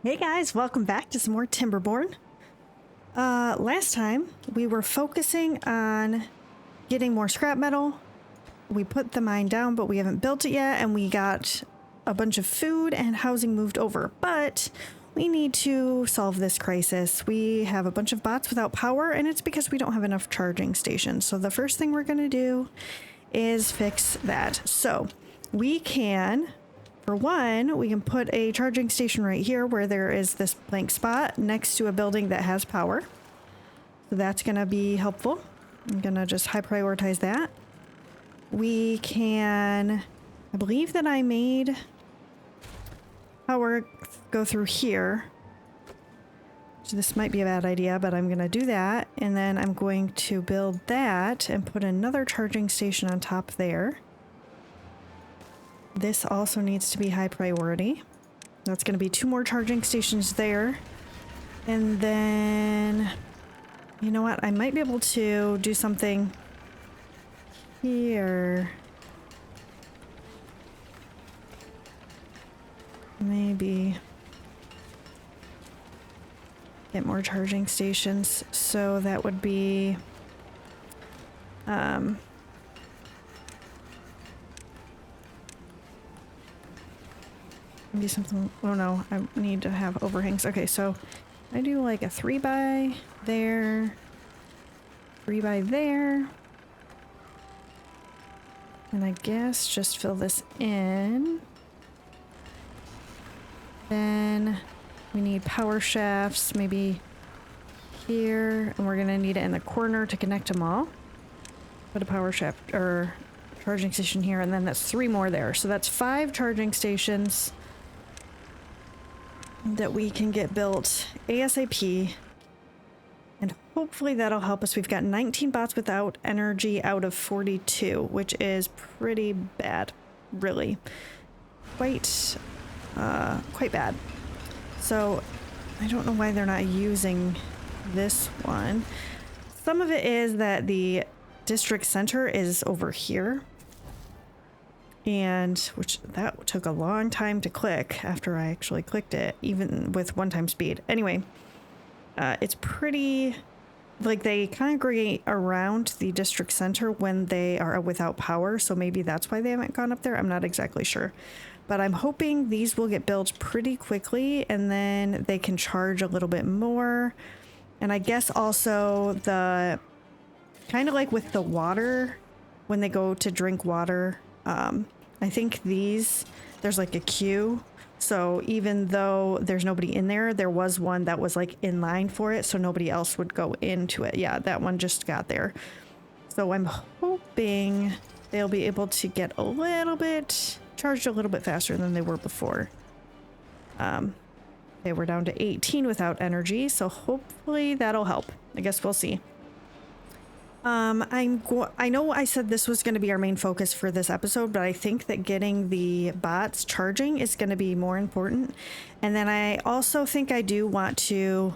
Hey guys, welcome back to some more Timberborn. Last time we were focusing on getting more scrap metal. We put the mine down, but we haven't built it yet, and we got a bunch of food and housing moved over. But we need to solve this crisis. We have a bunch of bots without power, and it's because we don't have enough charging stations. So the first thing we're going to do is fix that. So we can... For one, we can put a charging station right here where there is this blank spot next to a building that has power. So that's going to be helpful. I'm going to just high prioritize that. We can, I believe that I made power go through here. So this might be a bad idea, but I'm going to do that. And then I'm going to build that and put another charging station on top there. This also needs to be high priority. That's going to be 2 more charging stations there. And then, you know what? I might be able to do something here. Maybe get more charging stations. So that would be, maybe something. Oh no, I need to have overhangs. Okay, so I do like a 3 by there, 3 by there, and I guess just fill this in. Then we need power shafts, maybe here, and we're gonna need it in the corner to connect them all. Put a power shaft or charging station here, and then that's 3 more there. So that's 5 charging stations that we can get built ASAP, and hopefully that'll help us. We've got 19 bots without energy out of 42, which is pretty bad, really. Quite bad. So I don't know why they're not using this one. Some of it is that the district center is over here, and which that took a long time to click after I actually clicked it, even with 1x speed. Anyway, it's pretty, like, they congregate around the district center when they are without power, so maybe that's why they haven't gone up there. I'm not exactly sure, but I'm hoping these will get built pretty quickly, and then they can charge a little bit more. And I guess also the kind of like with the water, when they go to drink water, I think there's like a queue. So even though there's nobody in there, there was one that was like in line for it, so nobody else would go into it. Yeah, that one just got there. So I'm hoping they'll be able to get a little bit charged a little bit faster than they were before. They were down to 18 without energy, so hopefully that'll help. I guess we'll see. I know I said this was going to be our main focus for this episode, but I think that getting the bots charging is going to be more important. And then I also think I do want to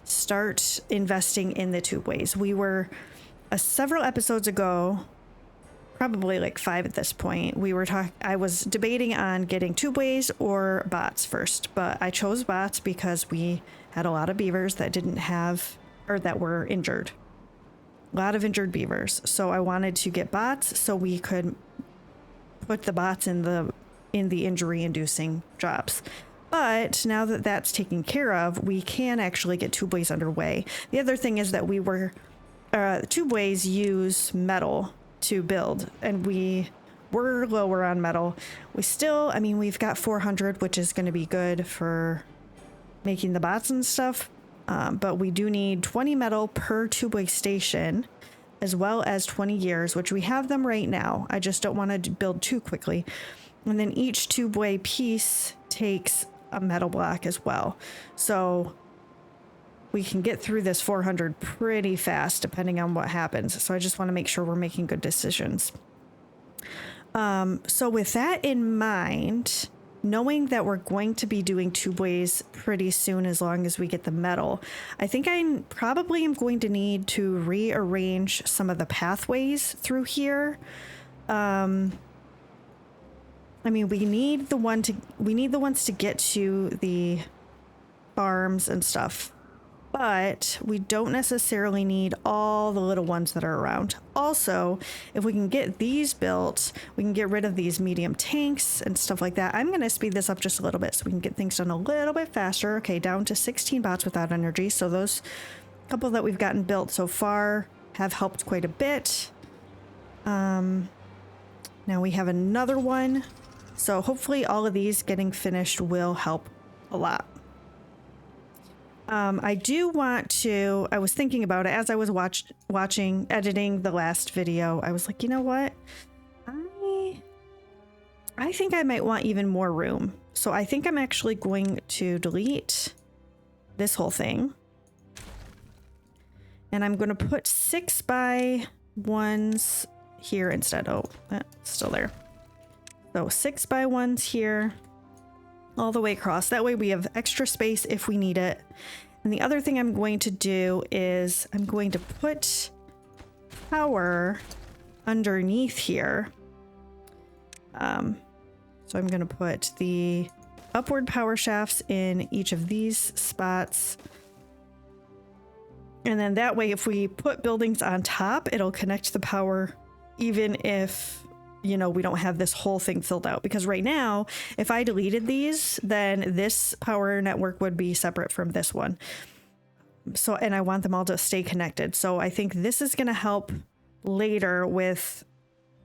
start investing in the tubeways. We were several episodes ago, probably like 5 at this point, I was debating on getting tubeways or bots first, but I chose bots because we had a lot of beavers that didn't have, or that were injured. A lot of injured beavers. So I wanted to get bots so we could put the bots in the injury inducing jobs. But now that that's taken care of, we can actually get tubeways underway. The other thing is that tubeways use metal to build, and we were lower on metal. We've got 400, which is going to be good for making the bots and stuff. But we do need 20 metal per tubeway station, as well as 20 gears, which we have them right now. I just don't want to build too quickly. And then each tubeway piece takes a metal block as well. So we can get through this 400 pretty fast, depending on what happens. So I just want to make sure we're making good decisions. So with that in mind, knowing that we're going to be doing tubeways pretty soon, as long as we get the metal, I think I probably am going to need to rearrange some of the pathways through here. I mean, we need the ones to get to the farms and stuff. But we don't necessarily need all the little ones that are around. Also, if we can get these built, we can get rid of these medium tanks and stuff like that. I'm going to speed this up just a little bit so we can get things done a little bit faster. Okay, down to 16 bots without energy. So those couple that we've gotten built so far have helped quite a bit. Now we have another one. So hopefully all of these getting finished will help a lot. I do want to, I was thinking about it as I was editing the last video. I was like, you know what? I think I might want even more room. So I think I'm actually going to delete this whole thing. And I'm going to put 6x1s here instead. Oh, that's still there. So 6x1s here. All the way across. That way we have extra space if we need it. And the other thing I'm going to do is I'm going to put power underneath here. So I'm going to put the upward power shafts in each of these spots. And then that way, if we put buildings on top, it'll connect the power even if, you know, we don't have this whole thing filled out. Because right now, if I deleted these, then this power network would be separate from this one. So, and I want them all to stay connected. So I think this is going to help later with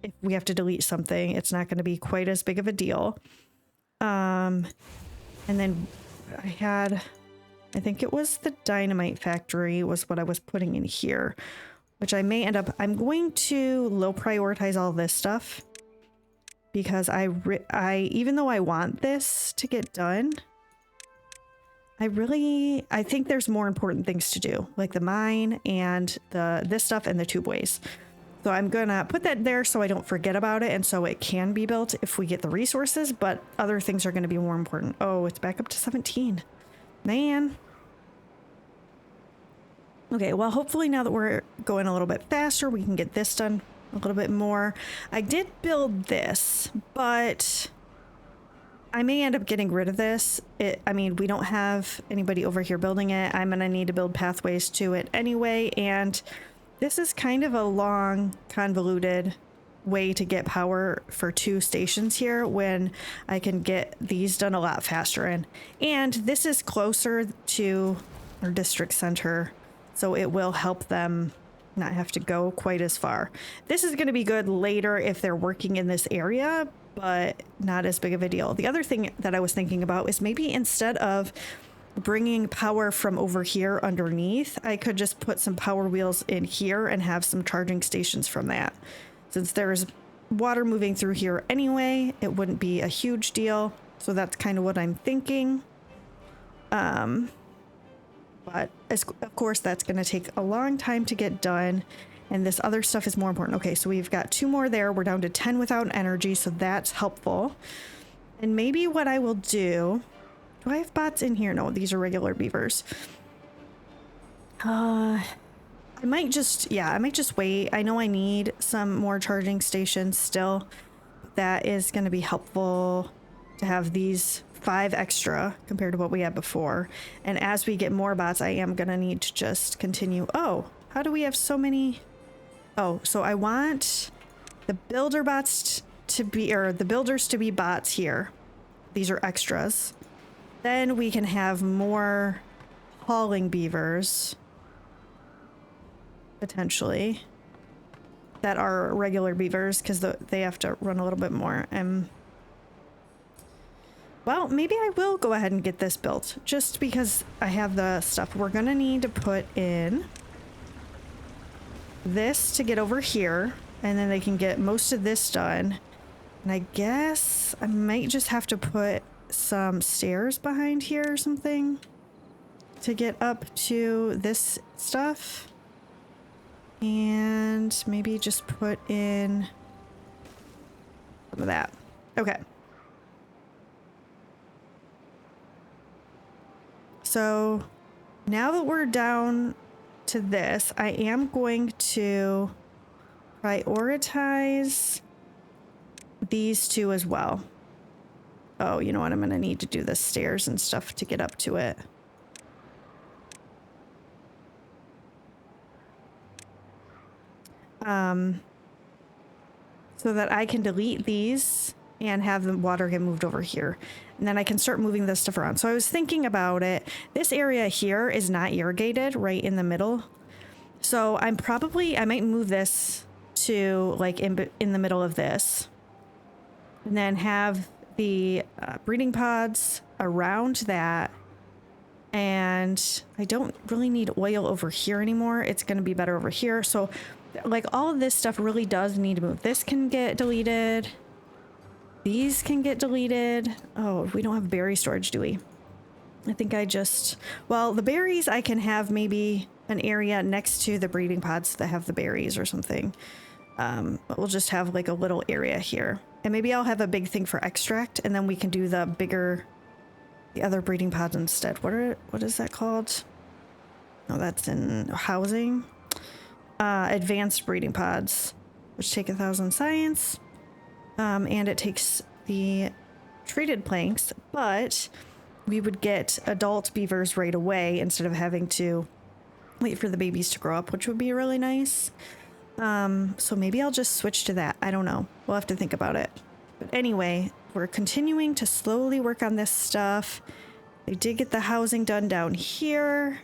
if we have to delete something, it's not going to be quite as big of a deal. And then I think it was the dynamite factory was what I was putting in here, which I may end up, I'm going to low prioritize all this stuff because I even though I want this to get done, I think there's more important things to do, like the mine and this stuff and the tubeways. So I'm gonna put that there so I don't forget about it and so it can be built if we get the resources, but other things are gonna be more important. Oh, it's back up to 17. Man. Okay, well, hopefully now that we're going a little bit faster, we can get this done a little bit more. I did build this, but I may end up getting rid of this. I mean, we don't have anybody over here building it. I'm gonna need to build pathways to it anyway, and this is kind of a long, convoluted way to get power for 2 stations here when I can get these done a lot faster. And this is closer to our district center, so it will help them not have to go quite as far. This is going to be good later if they're working in this area, but not as big of a deal. The other thing that I was thinking about is maybe instead of bringing power from over here underneath, I could just put some power wheels in here and have some charging stations from that. Since there's water moving through here anyway, it wouldn't be a huge deal. So that's kind of what I'm thinking. But of course, that's going to take a long time to get done. And this other stuff is more important. Okay, so we've got 2 more there. We're down to 10 without energy, so that's helpful. And maybe what I will do I have bots in here? No, these are regular beavers. I might just wait. I know I need some more charging stations still. That is going to be helpful to have these 5 extra compared to what we had before. And as we get more bots, I am going to need to just continue. Oh, how do we have so many? Oh, so I want the builder bots to be, or the builders to be bots here. These are extras. Then we can have more hauling beavers, potentially, that are regular beavers because they have to run a little bit more. Well, maybe I will go ahead and get this built just because I have the stuff. We're going to need to put in this to get over here, and then they can get most of this done. And I guess I might just have to put some stairs behind here or something to get up to this stuff. And maybe just put in some of that. Okay. So now that we're down to this, I am going to prioritize these 2 as well. Oh, you know what? I'm going to need to do the stairs and stuff to get up to it. so that I can delete these and have the water get moved over here. And then I can start moving this stuff around. So I was thinking about it. This area here is not irrigated right in the middle. So I might move this to like in the middle of this. And then have the breeding pods around that. And I don't really need oil over here anymore. It's going to be better over here. So like all of this stuff really does need to move. This can get deleted. These can get deleted. Oh, we don't have berry storage, do we? I think well, the berries I can have maybe an area next to the breeding pods that have the berries or something. But we'll just have like a little area here. And maybe I'll have a big thing for extract and then we can do the other breeding pods instead. What is that called? Oh, that's in housing. Advanced breeding pods, which take 1,000 science. And it takes the treated planks, but we would get adult beavers right away instead of having to wait for the babies to grow up, which would be really nice. So maybe I'll just switch to that. I don't know. We'll have to think about it. But anyway, we're continuing to slowly work on this stuff. They did get the housing done down here.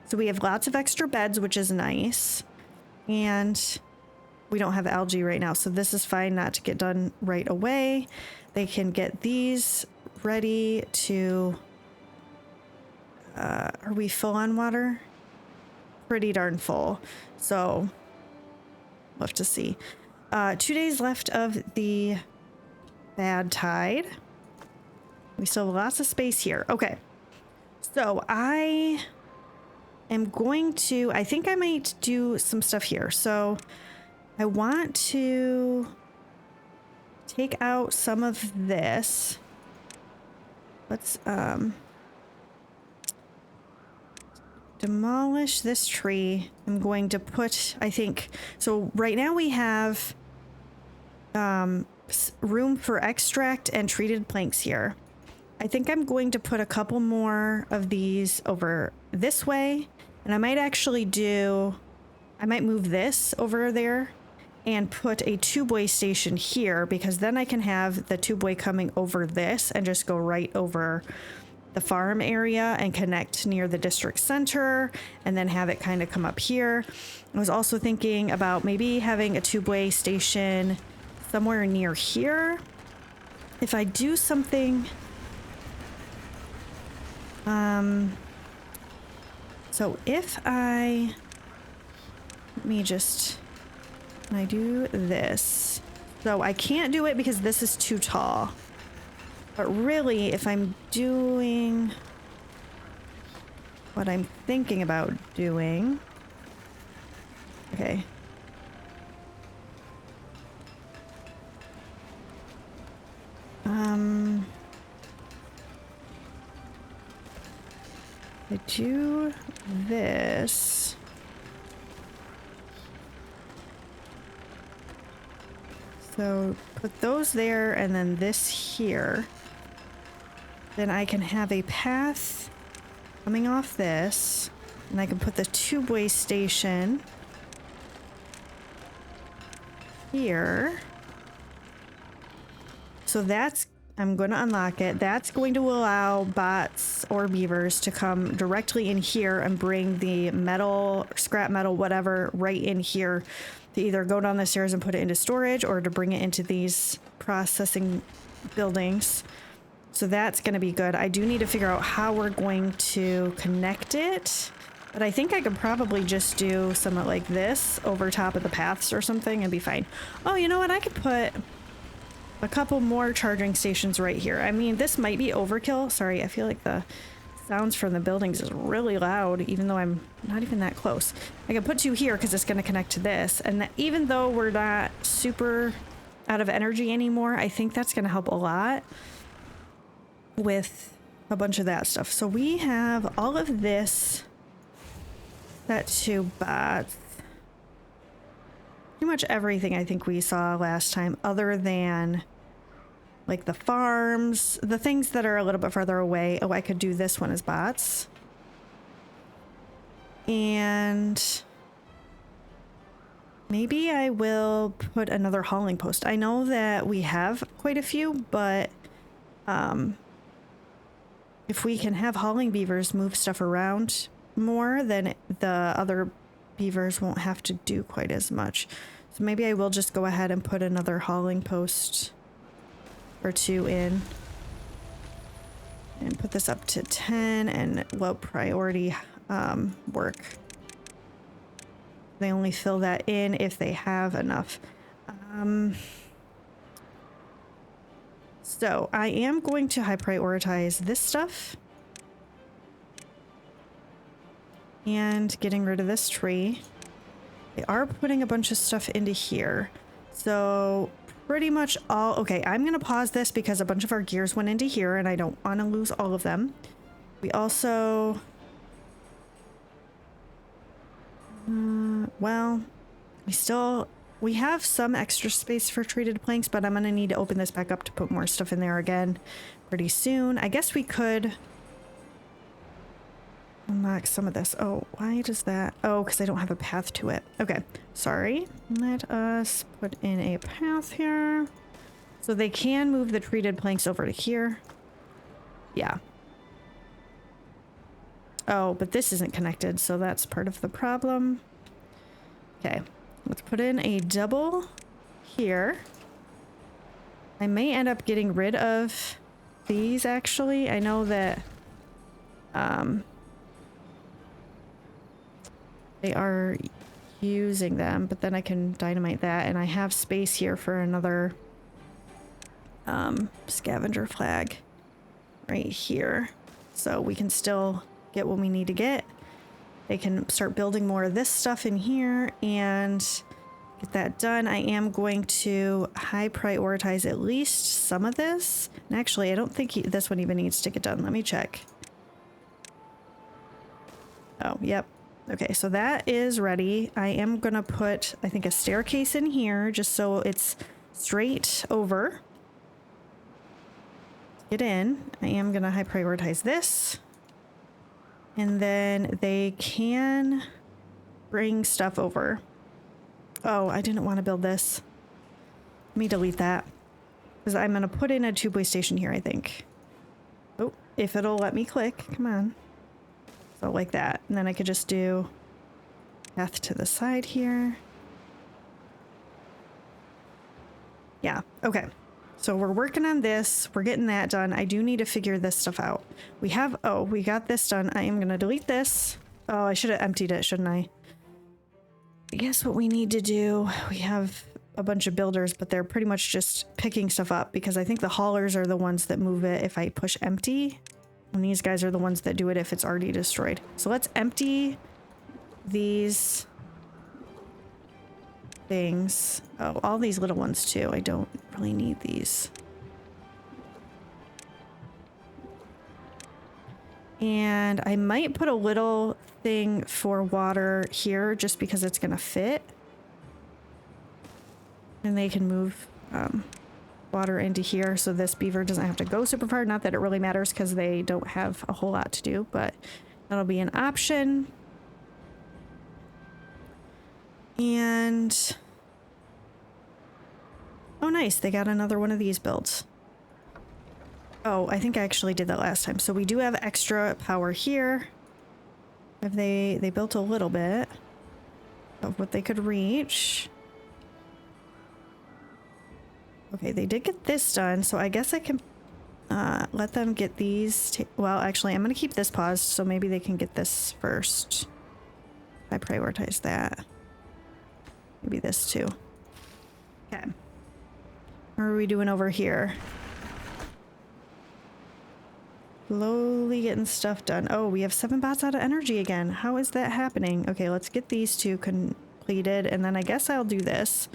So we have lots of extra beds, which is nice. And we don't have algae right now, so this is fine not to get done right away. They can get these ready to... are we full on water? Pretty darn full. So, we'll have to see. 2 days left of the bad tide. We still have lots of space here. Okay. So, I think I might do some stuff here. So, I want to take out some of this. Let's demolish this tree. I'm going to put, so right now we have room for extract and treated planks here. I think I'm going to put a couple more of these over this way. And I might move this over there and put a tubeway station here, because then I can have the tubeway coming over this and just go right over the farm area and connect near the district center and then have it kind of come up here. I was also thinking about maybe having a tubeway station somewhere near here. If I do something, so if let me just, I do this. So I can't do it because this is too tall. But really, if I'm doing what I'm thinking about doing, okay. I do this. So put those there and then this here. Then I can have a path coming off this. And I can put the tubeway station here. So that's, I'm going to unlock it. That's going to allow bots or beavers to come directly in here and bring the metal, scrap metal, whatever, right in here to either go down the stairs and put it into storage or to bring it into these processing buildings. So that's going to be good. I do need to figure out how we're going to connect it, but I think I could probably just do something like this over top of the paths or something and be fine. Oh, you know what? I could put a couple more charging stations right here. I mean, this might be overkill. Sorry, I feel like the sounds from the buildings is really loud, even though I'm not even that close. I can put two here because it's going to connect to this. And that, even though we're not super out of energy anymore, I think that's going to help a lot with a bunch of that stuff. So we have all of this set to bots. Pretty much everything I think we saw last time, other than like the farms, the things that are a little bit farther away. Oh, I could do this one as bots. And Maybe I will put another hauling post. I know that we have quite a few, but if we can have hauling beavers move stuff around more, then the other beavers won't have to do quite as much. So maybe I will just go ahead and put another hauling post or two in. And put this up to 10 and low priority work. They only fill that in if they have enough. So I am going to high prioritize this stuff. And getting rid of this tree. They are putting a bunch of stuff into here. So pretty much all... Okay, I'm going to pause this because a bunch of our gears went into here and I don't want to lose all of them. We also... well, we have some extra space for treated planks, but I'm going to need to open this back up to put more stuff in there again pretty soon. I guess we could unlock some of this. Oh, why does that? Oh, because I don't have a path to it. Okay, sorry. Let us put in a path here. So they can move the treated planks over to here. Yeah. Oh, but this isn't connected, so that's part of the problem. Okay, let's put in a double here. I may end up getting rid of these, actually. I know that they are using them, but then I can dynamite that, and I have space here for another scavenger flag right here. So we can still get what we need to get. They can start building more of this stuff in here and get that done. I am going to high prioritize at least some of this. And actually, I don't think this one even needs to get done. Let me check. Oh, yep. Okay, so that is ready. I am gonna put, I think, a staircase in here just so it's straight over. Get in. I am gonna high prioritize this. And then they can bring stuff over. Oh, I didn't want to build this. Let me delete that. Because I'm going to put in a tubeway station here, I think. Oh, if it'll let me click. Come on. So like that. And then I could just do path to the side here. Yeah, okay. So we're working on this. We're getting that done. I do need to figure this stuff out. We have... Oh, we got this done. I am going to delete this. Oh, I should have emptied it, shouldn't I? I guess what we need to do... We have a bunch of builders, but they're pretty much just picking stuff up because I think the haulers are the ones that move it if I push empty. And these guys are the ones that do it if it's already destroyed. So let's empty these things. Oh, all these little ones too. I don't really need these. And I might put a little thing for water here just because it's gonna fit. And they can move water into here so this beaver doesn't have to go super far. Not that it really matters because they don't have a whole lot to do, but that'll be an option. And oh nice, they got another one of these built. Oh, I think I actually did that last time. So we do have extra power here. If they built a little bit of what they could reach. Okay, they did get this done, so I guess I can let them get these. Well, actually, I'm gonna keep this paused, so maybe they can get this first. I prioritize that. Maybe this too. Okay. What are we doing over here? Slowly getting stuff done. Oh, we have 7 bots out of energy again. How is that happening? Okay, let's get these 2 completed, and then I guess I'll do this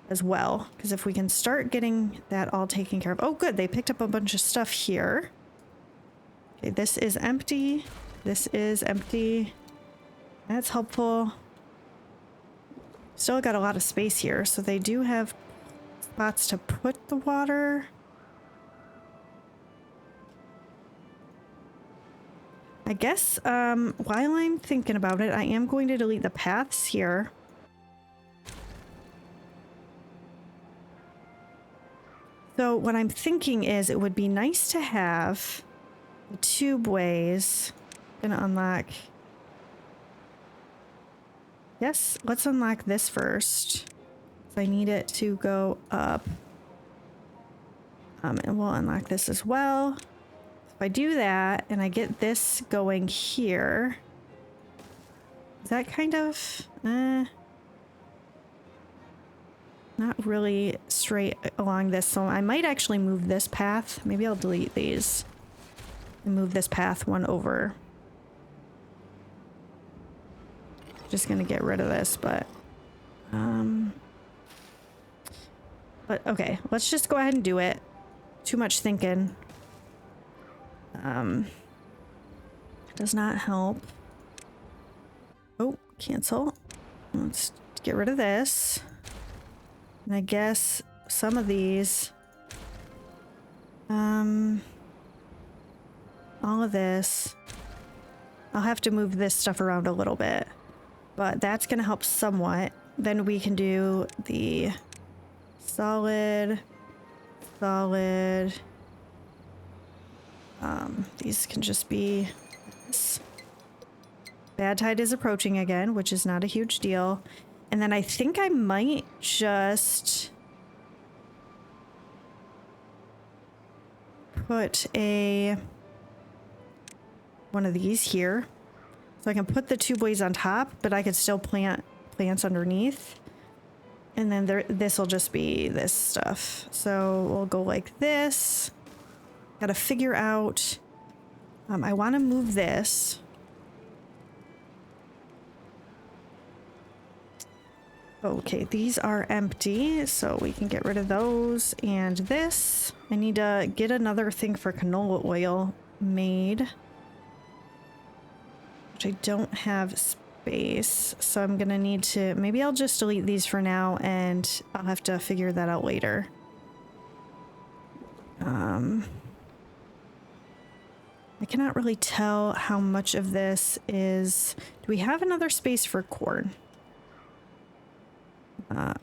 as well, because if we can start getting that all taken care of. Oh, good. They picked up a bunch of stuff here. Okay, this is empty. This is empty. That's helpful. Still got a lot of space here, so they do have spots to put the water. I guess while I'm thinking about it, I am going to delete the paths here. So what I'm thinking is it would be nice to have the tubeways. Gonna unlock. Yes, let's unlock this first. So I need it to go up. And we'll unlock this as well. If I do that and I get this going here, is that kind of not really straight along this? So I might actually move this path. Maybe I'll delete these and move this path one over. Just gonna get rid of this, but okay, let's just go ahead and do it. Too much thinking. Does not help. Oh, cancel. Let's get rid of this. And I guess some of these, all of this, I'll have to move this stuff around a little bit, but that's going to help somewhat. Then we can do the solid. These can just be this. Bad tide is approaching again, which is not a huge deal. And then I think I might just put one of these here. So I can put the tubeways on top, but I could still plant plants underneath. And then this will just be this stuff. So we'll go like this. Got to figure out, I want to move this. Okay, these are empty, so we can get rid of those. And this, I need to get another thing for canola oil made, which I don't have space. So I'm gonna need to, maybe I'll just delete these for now and I'll have to figure that out later. I cannot really tell how much of this is, do we have another space for corn?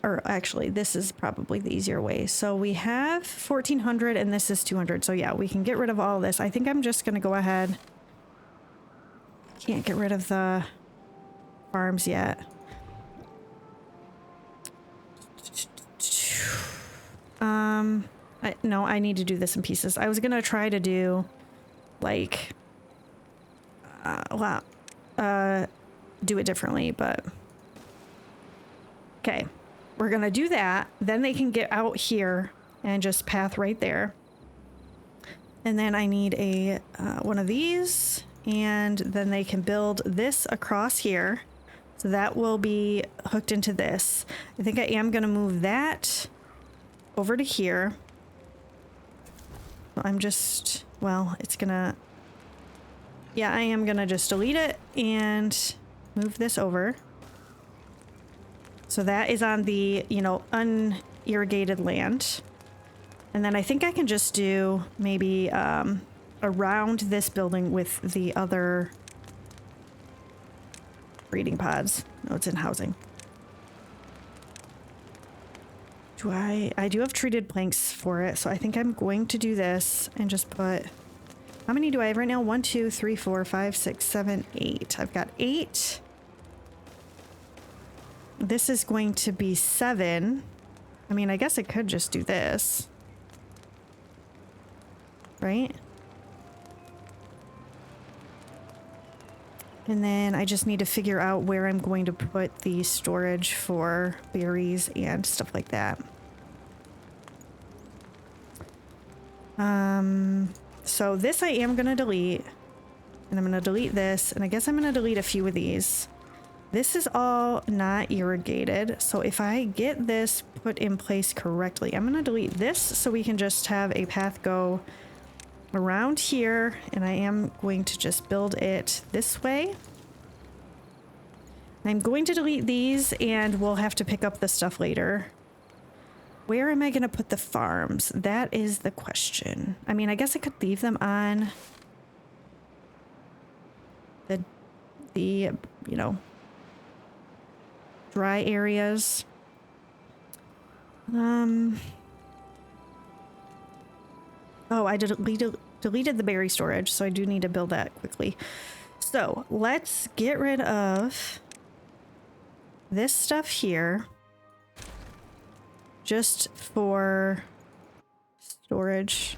Or actually, this is probably the easier way. So we have 1400 and this is 200. So yeah, we can get rid of all this. I think I'm just going to go ahead. Can't get rid of the farms yet. No, I need to do this in pieces. I was going to try to do like, do it differently, but okay. We're going to do that. Then they can get out here and just path right there. And then I need a one of these, and then they can build this across here. So that will be hooked into this. I think I am going to move that over to here. I'm just, well, it's going to, yeah, I am going to just delete it and move this over. So that is on the, you know, unirrigated land. And then I think I can just do maybe around this building with the other breeding pods. No, it's in housing. I do have treated planks for it, so I think I'm going to do this and just put, how many do I have right now? 1, 2, 3, 4, 5, 6, 7, 8. I've got 8. This is going to be 7. I mean, I guess I could just do this. Right? And then I just need to figure out where I'm going to put the storage for berries and stuff like that. So this I am going to delete. And I'm going to delete this. And I guess I'm going to delete a few of these. This is all not irrigated. So if I get this put in place correctly, I'm going to delete this so we can just have a path go around here. And I am going to just build it this way. I'm going to delete these and we'll have to pick up the stuff later. Where am I going to put the farms? That is the question. I mean, I guess I could leave them on the you know, dry areas. Oh, I deleted the berry storage, so I do need to build that quickly. So let's get rid of this stuff here just for storage.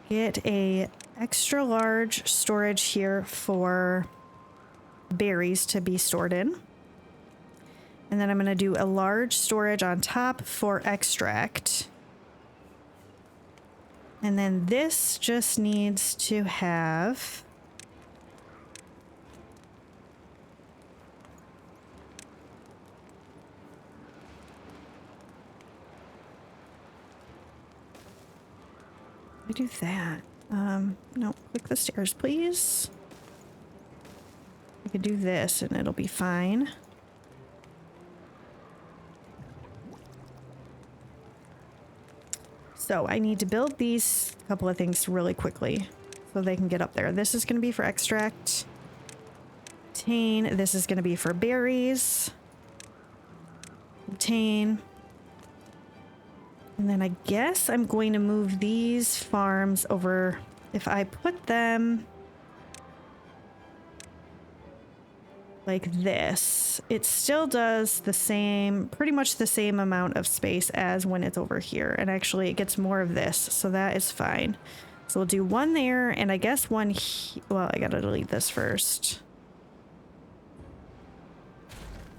Get a extra large storage here for berries to be stored in. And then I'm going to do a large storage on top for extract. And then this just needs to have I do that. No, click the stairs, please. I could do this and it'll be fine. So I need to build these couple of things really quickly so they can get up there. This is going to be for extract. Obtain. This is going to be for berries. Obtain. And then I guess I'm going to move these farms over. If I put them like this, it still does the same, pretty much the same amount of space as when it's over here. And actually it gets more of this, so that is fine. So we'll do one there, and I guess one well, I gotta delete this first.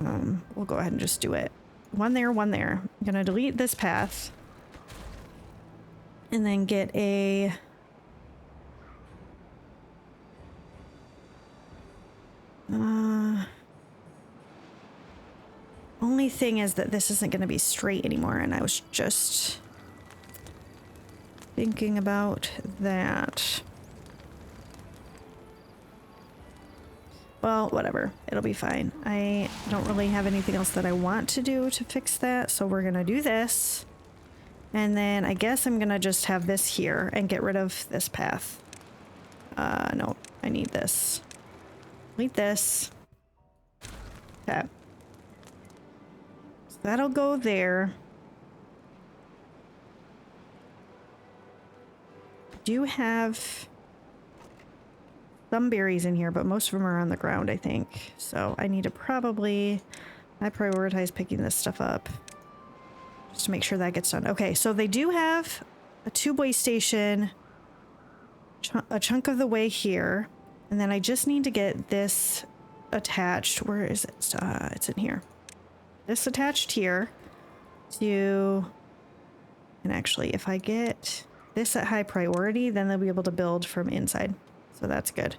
We'll go ahead and just do it. One there, one there. I'm gonna delete this path. And then get a only thing is that this isn't going to be straight anymore, and I was just thinking about that. Well, whatever. It'll be fine. I don't really have anything else that I want to do to fix that, so we're going to do this. And then I guess I'm going to just have this here and get rid of this path. No, I need this. Delete this. Okay. So that'll go there. I do have some berries in here, but most of them are on the ground, I think. So I need to probably... I prioritize picking this stuff up. Just to make sure that gets done. Okay, so they do have a tubeway station a chunk of the way here. And then I just need to get this attached. Where is it? It's in here. This attached here to... And actually, if I get this at high priority, then they'll be able to build from inside. So that's good.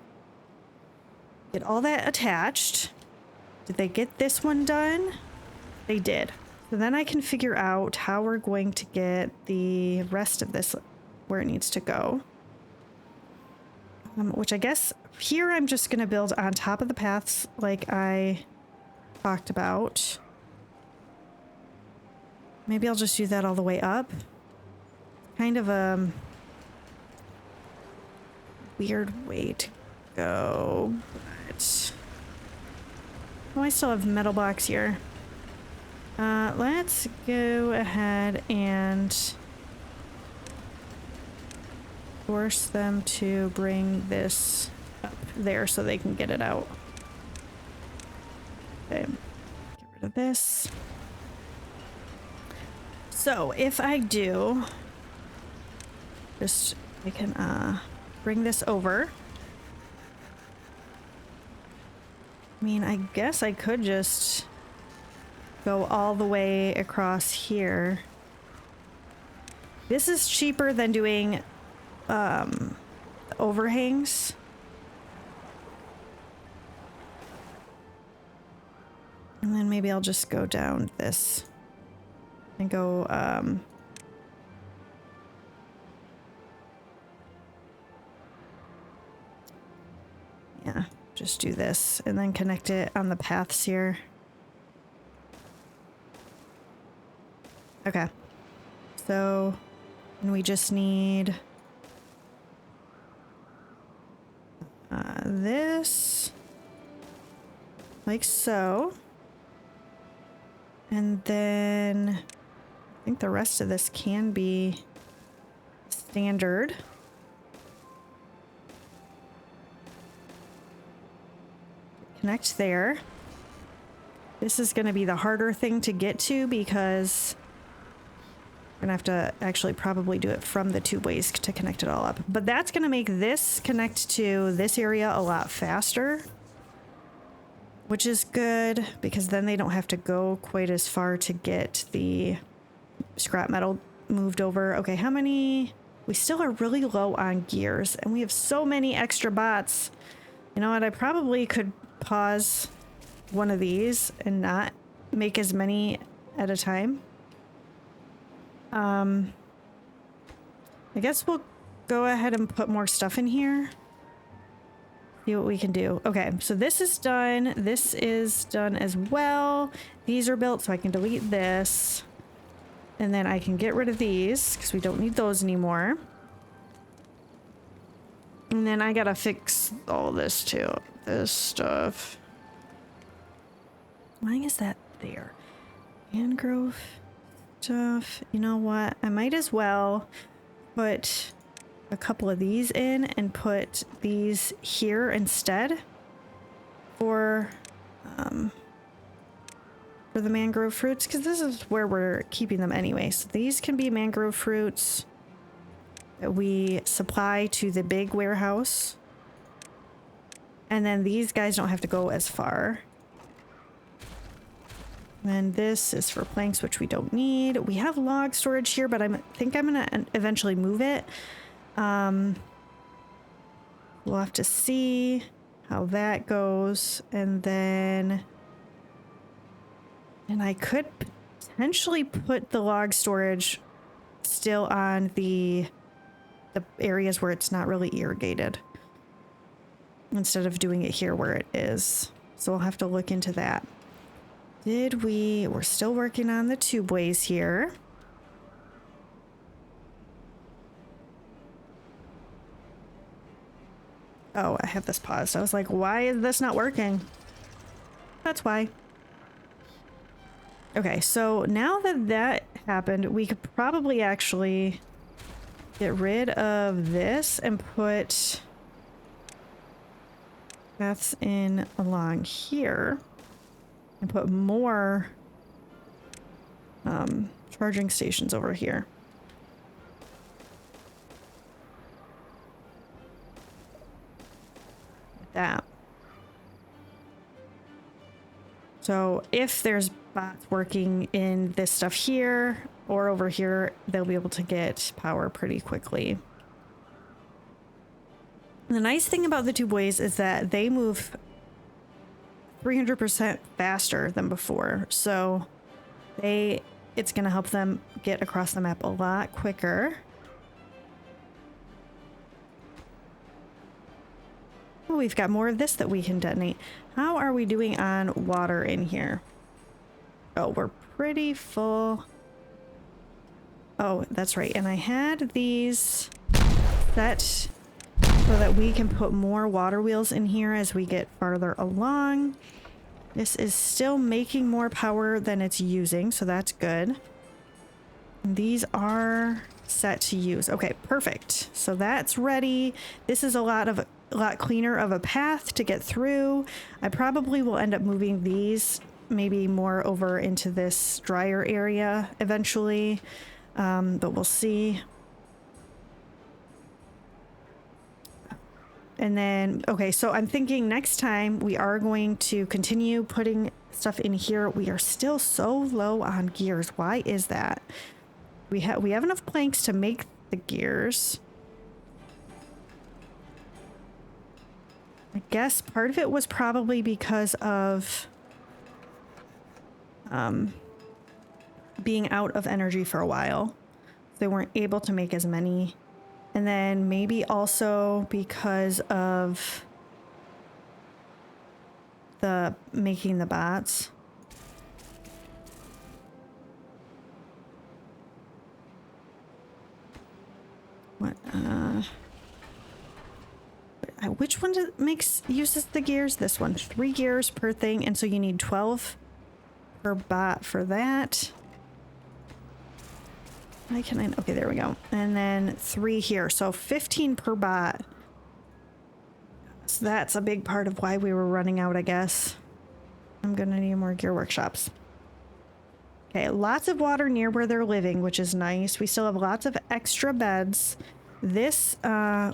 Get all that attached. Did they get this one done? They did. So then I can figure out how we're going to get the rest of this where it needs to go. Which I guess here I'm just going to build on top of the paths like I talked about. Maybe I'll just do that all the way up. Kind of a weird way to go, but... Oh, I still have metal blocks here. Let's go ahead and force them to bring this up there so they can get it out. Okay, get rid of this. So if I do, just I can bring this over. I mean, I guess I could just go all the way across here. This is cheaper than doing overhangs. And then maybe I'll just go down this and go yeah, just do this and then connect it on the paths here. Okay, so and we just need this like so, and then I think the rest of this can be standard. Connect there. This is going to be the harder thing to get to because we're going to have to actually probably do it from the tubeways to connect it all up. But that's going to make this connect to this area a lot faster, which is good because then they don't have to go quite as far to get the scrap metal moved over. Okay, how many? We still are really low on gears and we have so many extra bots. You know what? I probably could pause one of these and not make as many at a time. I guess we'll go ahead and put more stuff in here. See what we can do. Okay, so this is done. This is done as well. These are built, so I can delete this. And then I can get rid of these because we don't need those anymore. And then I gotta fix all this too. This stuff. Why is that there? Mangrove stuff. You know what? I might as well put a couple of these in and put these here instead for the mangrove fruits, because this is where we're keeping them anyway. So these can be mangrove fruits that we supply to the big warehouse. And then these guys don't have to go as far. And then this is for planks, which we don't need. We have log storage here, but I think I'm going to eventually move it. We'll have to see how that goes. And then... And I could potentially put the log storage still on the areas where it's not really irrigated, instead of doing it here where it is. So we'll have to look into that. We're still working on the tubeways here. Oh, I have this paused. I was like, why is this not working? That's why. Okay, so now that that happened, we could probably actually get rid of this and put paths in along here and put more charging stations over here. Like that. So if there's bots working in this stuff here or over here, they'll be able to get power pretty quickly. The nice thing about the tubeways is that they move 300% faster than before. So it's going to help them get across the map a lot quicker. Oh, we've got more of this that we can detonate. How are we doing on water in here? Oh, we're pretty full. Oh, that's right. And I had these set so that we can put more water wheels in here as we get farther along. This is still making more power than it's using, so that's good. And these are set to use. Okay, perfect. So that's ready. This is a lot cleaner of a path to get through. I probably will end up moving these maybe more over into this drier area eventually, but we'll see. And then, okay, so I'm thinking next time we are going to continue putting stuff in here. We are still so low on gears. Why is that? We have enough planks to make the gears. I guess part of it was probably because of being out of energy for a while. They weren't able to make as many. And then maybe also because of making the bots. What? Which one uses the gears? This one. 3 gears per thing, and so you need 12 per bot for that. Why can I? Okay, there we go. And then 3 here. So 15 per bot. So that's a big part of why we were running out, I guess. I'm gonna need more gear workshops. Okay, lots of water near where they're living, which is nice. We still have lots of extra beds. This,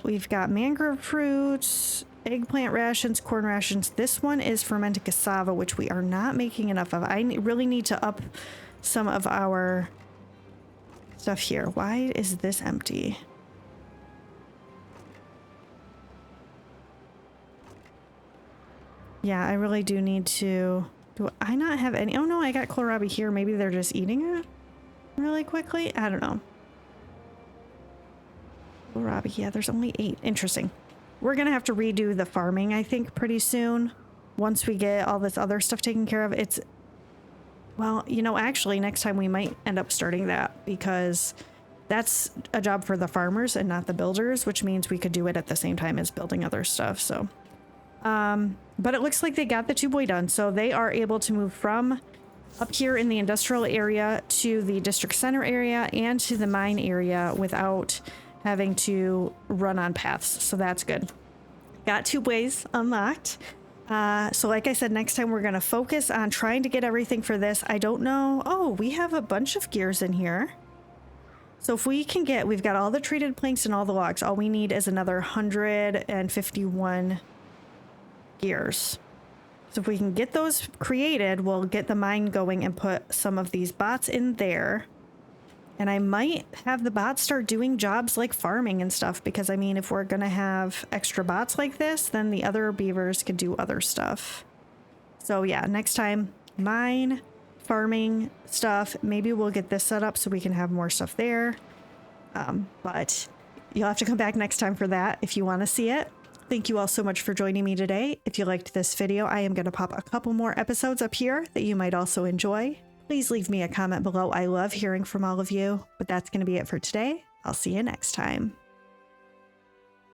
we've got mangrove fruits, eggplant rations, corn rations. This one is fermented cassava, which we are not making enough of. I really need to up some of our stuff here. Why is this empty? Yeah, I really do need to... Do I not have any? Oh no, I got kohlrabi here. Maybe they're just eating it really quickly. I don't know. Kohlrabi, yeah, there's only 8. Interesting. We're gonna have to redo the farming, I think, pretty soon. Once we get all this other stuff taken care of. It's... Well, you know, actually, next time we might end up starting that because that's a job for the farmers and not the builders, which means we could do it at the same time as building other stuff, so... But it looks like they got the tubeway done, so they are able to move from up here in the industrial area to the district center area and to the mine area without having to run on paths, so that's good. Got tubeways unlocked. So like I said, next time we're going to focus on trying to get everything for this. I don't know. Oh, we have a bunch of gears in here. So if we can get, we've got all the treated planks and all the logs. All we need is another 151 gears. So if we can get those created, we'll get the mine going and put some of these bots in there. And I might have the bots start doing jobs like farming and stuff, because I mean, if we're gonna have extra bots like this, then the other beavers could do other stuff. So yeah, next time, mine, farming stuff. Maybe we'll get this set up so we can have more stuff there. But you'll have to come back next time for that if you want to see it. Thank you all so much for joining me today. If you liked this video, I am going to pop a couple more episodes up here that you might also enjoy. Please leave me a comment below. I love hearing from all of you, but that's going to be it for today. I'll see you next time.